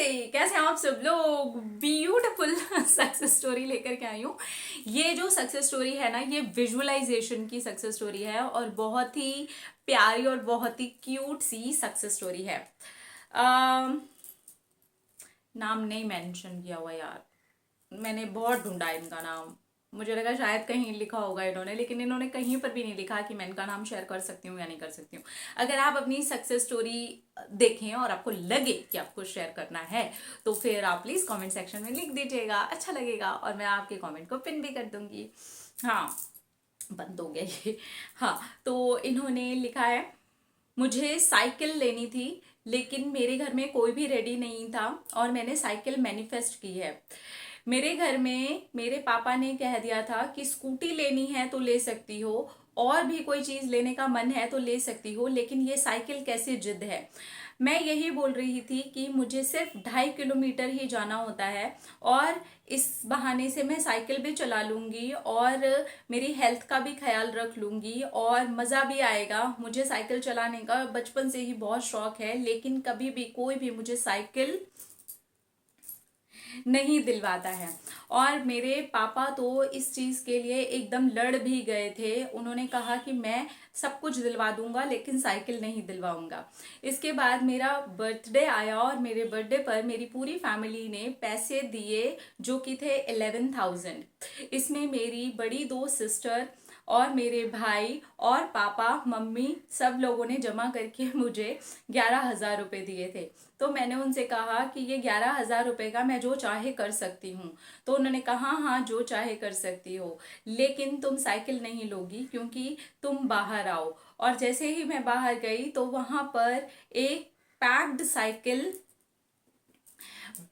कैसे हैं आप सब लोग। ब्यूटीफुल सक्सेस स्टोरी लेकर के आई हूँ। ये जो सक्सेस स्टोरी है ना, ये विजुअलाइजेशन की सक्सेस स्टोरी है और बहुत ही प्यारी और बहुत ही क्यूट सी सक्सेस स्टोरी है। अम, नाम नहीं मेंशन किया हुआ यार, मैंने बहुत ढूंढा इनका नाम। मुझे लगा शायद कहीं लिखा होगा इन्होंने, लेकिन इन्होंने कहीं पर भी नहीं लिखा कि मैं इनका नाम शेयर कर सकती हूँ या नहीं कर सकती हूँ। अगर आप अपनी सक्सेस स्टोरी देखें और आपको लगे कि आपको शेयर करना है तो फिर आप प्लीज कमेंट सेक्शन में लिख दीजिएगा, अच्छा लगेगा और मैं आपके कमेंट को पिन भी कर दूंगी। हाँ, बंद हो गया ये। हाँ, तो इन्होंने लिखा है, मुझे साइकिल लेनी थी लेकिन मेरे घर में कोई भी रेडी नहीं था और मैंने साइकिल मैनिफेस्ट की है। मेरे घर में मेरे पापा ने कह दिया था कि स्कूटी लेनी है तो ले सकती हो, और भी कोई चीज लेने का मन है तो ले सकती हो, लेकिन ये साइकिल कैसे जिद है। मैं यही बोल रही थी कि मुझे सिर्फ 2.5 किलोमीटर ही जाना होता है और इस बहाने से मैं साइकिल भी चला लूंगी और मेरी हेल्थ का भी ख्याल रख लूंगी और मज़ा भी आएगा। मुझे साइकिल चलाने का बचपन से ही बहुत शौक है, लेकिन कभी भी कोई भी मुझे साइकिल नहीं दिलवाता है। और मेरे पापा तो इस चीज के लिए एकदम लड़ भी गए थे। उन्होंने कहा कि मैं सब कुछ दिलवा दूंगा लेकिन साइकिल नहीं दिलवाऊंगा। इसके बाद मेरा बर्थडे आया और मेरे बर्थडे पर मेरी पूरी फैमिली ने पैसे दिए जो कि थे 11,000। इसमें मेरी बड़ी दो सिस्टर और मेरे भाई और पापा मम्मी सब लोगों ने जमा करके मुझे 11,000 रुपये दिए थे। तो मैंने उनसे कहा कि ये 11,000 रुपये का मैं जो चाहे कर सकती हूँ। तो उन्होंने कहा हाँ जो चाहे कर सकती हो, लेकिन तुम साइकिल नहीं लोगी क्योंकि तुम बाहर आओ। और जैसे ही मैं बाहर गई तो वहां पर एक पैक्ड साइकिल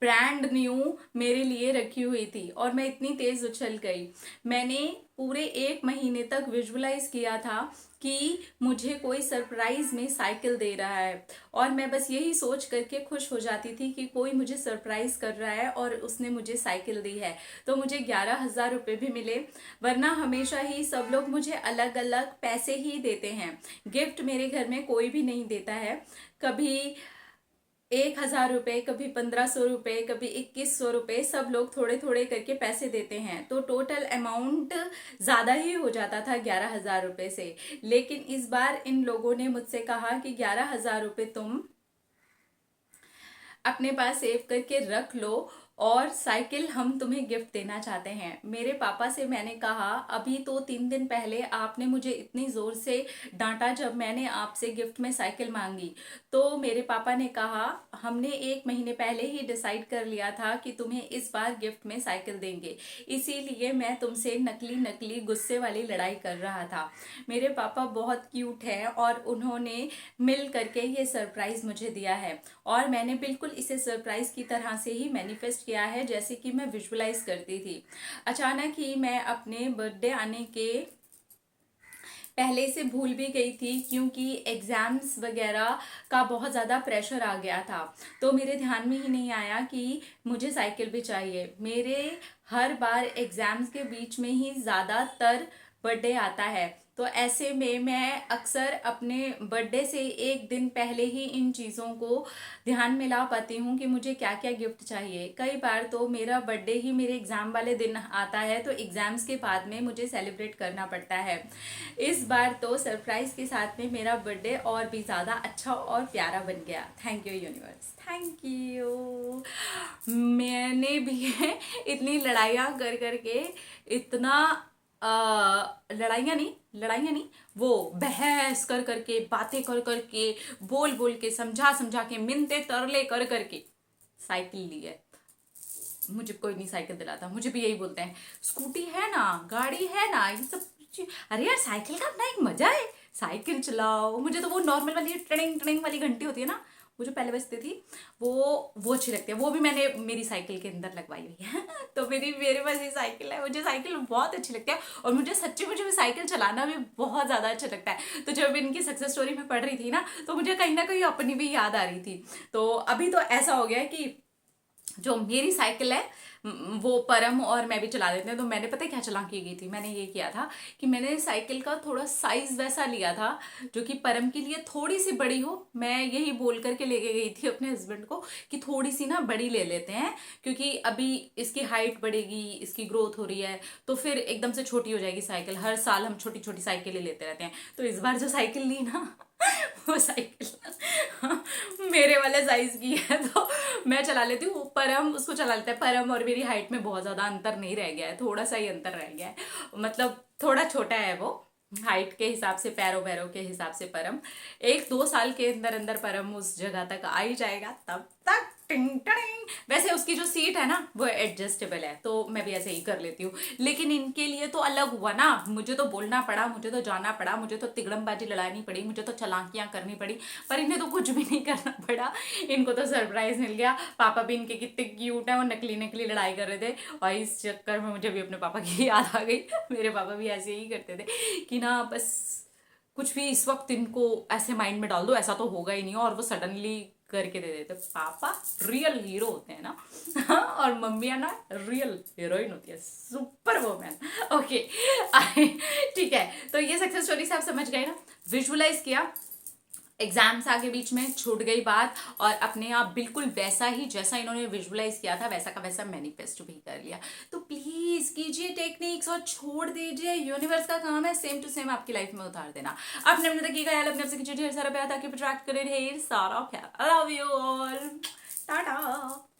ब्रांड न्यू मेरे लिए रखी हुई थी और मैं इतनी तेज उछल गई। मैंने पूरे 1 महीने तक विजुअलाइज किया था कि मुझे कोई सरप्राइज में साइकिल दे रहा है और मैं बस यही सोच करके खुश हो जाती थी कि कोई मुझे सरप्राइज कर रहा है और उसने मुझे साइकिल दी है। तो मुझे 11,000 रुपये भी मिले, वरना हमेशा ही सब लोग मुझे अलग अलग पैसे ही देते हैं। गिफ्ट मेरे घर में कोई भी नहीं देता है। कभी 1,000 रुपये, कभी 1,500 रुपये, कभी 2,100 रुपये, सब लोग थोड़े थोड़े करके पैसे देते हैं। तो टोटल अमाउंट ज्यादा ही हो जाता था 11,000 रुपये से। लेकिन इस बार इन लोगों ने मुझसे कहा कि 11,000 रुपये तुम अपने पास सेव करके रख लो और साइकिल हम तुम्हें गिफ्ट देना चाहते हैं। मेरे पापा से मैंने कहा, अभी तो 3 दिन पहले आपने मुझे इतनी जोर से डांटा जब मैंने आपसे गिफ्ट में साइकिल मांगी। तो मेरे पापा ने कहा, हमने 1 महीने पहले ही डिसाइड कर लिया था कि तुम्हें इस बार गिफ्ट में साइकिल देंगे, इसीलिए मैं तुमसे नकली नकली गुस्से वाली लड़ाई कर रहा था। मेरे पापा बहुत क्यूट है और उन्होंने मिल करके ये सरप्राइज मुझे दिया है और मैंने बिल्कुल इसे सरप्राइज की तरह से ही मैनिफेस्ट किया है जैसे कि मैं विजुअलाइज करती थी। अचानक ही मैं अपने बर्थडे आने के पहले से भूल भी गई थी क्योंकि एग्जाम्स वगैरह का बहुत ज़्यादा प्रेशर आ गया था। तो मेरे ध्यान में ही नहीं आया कि मुझे साइकिल भी चाहिए। मेरे हर बार एग्जाम्स के बीच में ही ज़्यादातर बर्थडे आता है, तो ऐसे में मैं अक्सर अपने बर्थडे से 1 दिन पहले ही इन चीज़ों को ध्यान में ला पाती हूँ कि मुझे क्या क्या गिफ्ट चाहिए। कई बार तो मेरा बर्थडे ही मेरे एग्ज़ाम वाले दिन आता है, तो एग्ज़ाम्स के बाद में मुझे सेलिब्रेट करना पड़ता है। इस बार तो सरप्राइज के साथ में मेरा बर्थडे और भी ज़्यादा अच्छा और प्यारा बन गया। Thank you universe, thank you. मैंने भी इतनी लड़ाइयाँ कर करके इतना लड़ाइयाँ नहीं, वो बहस कर करके, बातें कर करके, बोल बोल के, समझा समझा के, मिन्नते तरले कर करके साइकिल ली है। मुझे कोई नहीं साइकिल दिलाता, मुझे भी यही बोलते हैं, स्कूटी है ना, गाड़ी है ना, ये सब अरे यार साइकिल का अपना एक मजा है, साइकिल चलाओ। मुझे तो वो नॉर्मल वाली ट्रिंग ट्रिंग वाली घंटी होती है ना, वो जो पहले बजती थी, वो अच्छी लगती है। वो भी मैंने मेरी साइकिल के अंदर लगवाई हुई है तो मेरे पास ये साइकिल है, मुझे साइकिल बहुत अच्छी लगती है और मुझे सच्ची मुझे साइकिल चलाना भी बहुत ज़्यादा अच्छा लगता है। तो जब इनकी सक्सेस स्टोरी में पढ़ रही थी ना, तो मुझे कहीं ना कहीं अपनी भी याद आ रही थी। तो अभी तो ऐसा हो गया है कि जो मेरी साइकिल है वो परम और मैं भी चला लेते हैं। तो मैंने पता है क्या चालाकी की थी, मैंने ये किया था कि मैंने साइकिल का थोड़ा साइज वैसा लिया था जो कि परम के लिए थोड़ी सी बड़ी हो। मैं यही बोल करके लेके गई थी अपने हस्बैंड को कि थोड़ी सी ना बड़ी ले लेते हैं, क्योंकि अभी इसकी हाइट बढ़ेगी, इसकी ग्रोथ हो रही है, तो फिर एकदम से छोटी हो जाएगी साइकिल। हर साल हम छोटी छोटी साइकिलें लेते रहते हैं। तो इस बार जो साइकिल ली ना वो साइकिल मेरे वाले साइज की है, तो मैं चला लेती हूँ। परम उसको चला लेता है। परम और मेरी हाइट में बहुत ज्यादा अंतर नहीं रह गया है, थोड़ा सा ही अंतर रह गया है, मतलब थोड़ा छोटा है वो हाइट के हिसाब से, पैरों पैरों के हिसाब से। परम 1-2 साल के अंदर अंदर परम उस जगह तक आ ही जाएगा, तब तक टिंग टडिंग। वैसे उसकी जो सीट है ना वो एडजस्टेबल है, तो मैं भी ऐसे ही कर लेती हूँ। लेकिन इनके लिए तो अलग हुआ ना, मुझे तो बोलना पड़ा, मुझे तो जाना पड़ा, मुझे तो तिगड़मबाजी लड़ानी पड़ी, मुझे तो चालाकियां करनी पड़ी। पर इन्हें तो कुछ भी नहीं करना पड़ा, इनको तो सरप्राइज मिल गया। पापा भी इनके कितने क्यूट है, वो नकली नकली लड़ाई कर रहे थे, और इस चक्कर में मुझे भी अपने पापा की याद आ गई। मेरे पापा भी ऐसे ही करते थे कि ना बस कुछ भी इस वक्त इनको ऐसे माइंड में डाल दो, ऐसा तो होगा ही नहीं, और वो सडनली करके दे देते। पापा रियल हीरो होते हैं ना और मम्मियाँ ना रियल हीरोइन होती है, सुपर वुमेन। ओके ठीक है, तो ये सक्सेस स्टोरी से आप समझ गए ना, विजुअलाइज किया, एग्जाम्स आगे बीच में छूट गई बात, और अपने आप बिल्कुल वैसा ही जैसा इन्होंने विजुअलाइज किया था वैसा का वैसा मैनिफेस्ट भी कर लिया। तो प्लीज कीजिए टेक्निक्स और छोड़ दीजिए, यूनिवर्स का काम है सेम टू सेम आपकी लाइफ में उतार देना। अपने अपने तरीके का अपने आपसे कीजिए ढेर सारा प्यार, ताकि अट्रैक्ट करें ढेर सारा प्यार। I love you all, Tata.